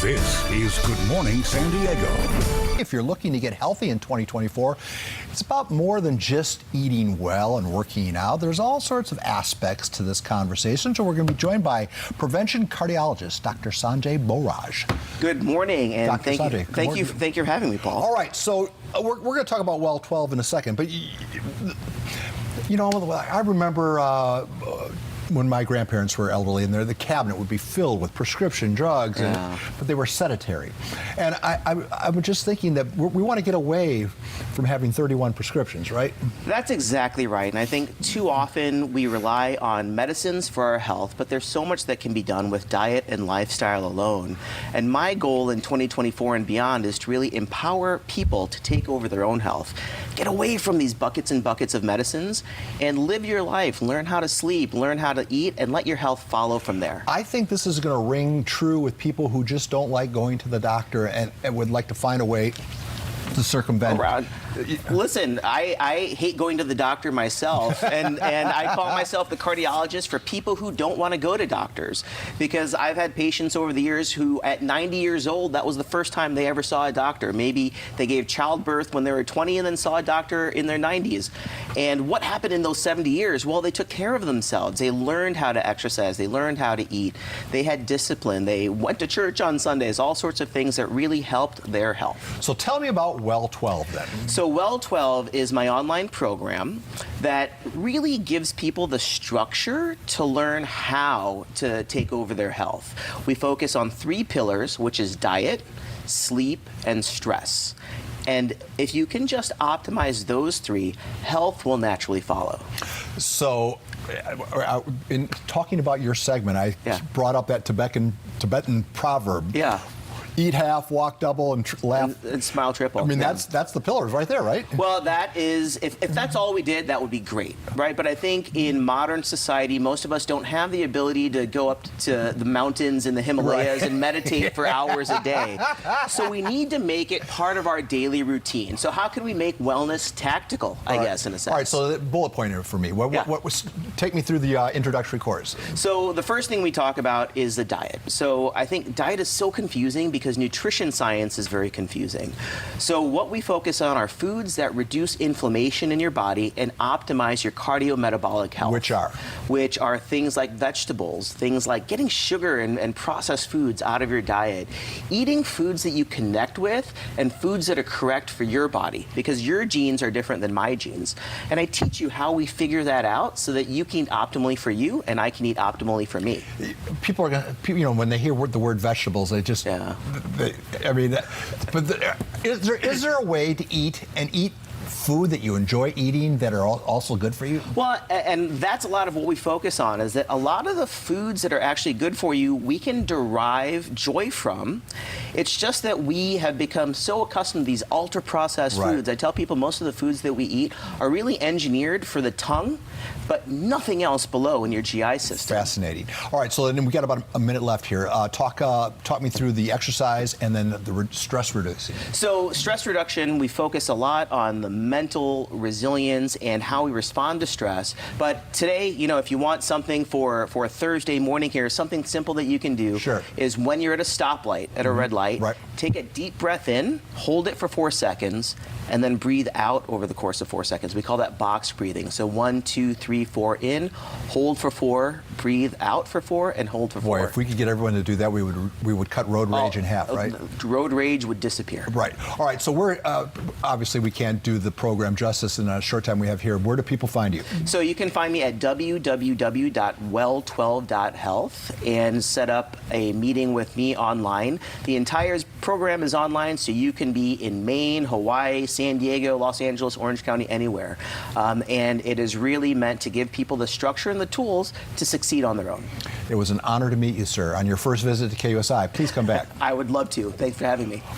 This is Good Morning San Diego. If you're looking to get healthy in 2024, it's about more than just eating well and working out. There's all sorts of aspects to this conversation. So we're going to be joined by prevention cardiologist, Dr. Sanjay Bhojraj. Good morning, and Dr. Sanjay, thank you for having me, Paul. All right, so we're going to talk about WellTwelve in a second, but you know, I remember when my grandparents were elderly, and the cabinet would be filled with prescription drugs, but they were sedentary. And I was just thinking that we want to get away from having 31 prescriptions, right? That's exactly right. And I think too often we rely on medicines for our health, but there's so much that can be done with diet and lifestyle alone. And my goal in 2024 and beyond is to really empower people to take over their own health. Get away from these buckets and buckets of medicines and live your life. Learn how to sleep, learn how to eat, and let your health follow from there. I think this is going to ring true with people who just don't like going to the doctor and would like to find a way to circumvent. Listen, I hate going to the doctor myself, and I call myself the cardiologist for people who don't want to go to doctors, because I've had patients over the years who at 90 years old, that was the first time they ever saw a doctor. Maybe they gave childbirth when they were 20 and then saw a doctor in their 90s. And what happened in those 70 years? Well, they took care of themselves. They learned how to exercise. They learned how to eat. They had discipline. They went to church on Sundays, all sorts of things that really helped their health. So tell me about WellTwelve then. So WellTwelve is my online program that really gives people the structure to learn how to take over their health. We focus on 3 pillars, which is diet, sleep, and stress. And if you can just optimize those 3, health will naturally follow. So, in talking about your segment, I brought up that Tibetan proverb. Yeah. Eat half, walk double, and laugh. And smile triple. I mean, that's the pillars right there, right? Well, that is, if that's all we did, that would be great, right? But I think in modern society, most of us don't have the ability to go up to the mountains in the Himalayas and meditate for hours a day. So we need to make it part of our daily routine. So how can we make wellness tactical, I guess, in a sense? All right, so the bullet pointer for me. Take me through the introductory course. So the first thing we talk about is the diet. So I think diet is so confusing because nutrition science is very confusing. So what we focus on are foods that reduce inflammation in your body and optimize your cardiometabolic health. Which are things like vegetables, things like getting sugar and processed foods out of your diet, eating foods that you connect with, and foods that are correct for your body, because your genes are different than my genes. And I teach you how we figure that out so that you can eat optimally for you and I can eat optimally for me. People are going to, you know, when they hear the word vegetables, they just, is there a way to eat food that you enjoy eating that are also good for you? Well, and that's a lot of what we focus on, is that a lot of the foods that are actually good for you, we can derive joy from. It's just that we have become so accustomed to these ultra-processed foods. I tell people most of the foods that we eat are really engineered for the tongue, but nothing else below in your GI system. Fascinating. All right, so then we got about a minute left here. Talk me through the exercise and then the stress reducing. So stress reduction, we focus a lot on the mental resilience and how we respond to stress. But today, you know, if you want something for a Thursday morning here, something simple that you can do is when you're at a stoplight, at a red light, take a deep breath in, hold it for 4 seconds, and then breathe out over the course of 4 seconds. We call that box breathing. So 1, 2, 3, 4 in, hold for 4, breathe out for 4, and hold for 4. Boy, if we could get everyone to do that, we would cut road rage in half, right? Road rage would disappear. Right. All right. So we're obviously we can't do the program justice in a short time we have here. Where do people find you? So you can find me at www.well12.health and set up a meeting with me online. The entire program is online, so you can be in Maine, Hawaii, San Diego, Los Angeles, Orange County, anywhere. And it is really meant to give people the structure and the tools to succeed on their own. It was an honor to meet you, sir, on your first visit to KUSI. Please come back. I would love to. Thanks for having me.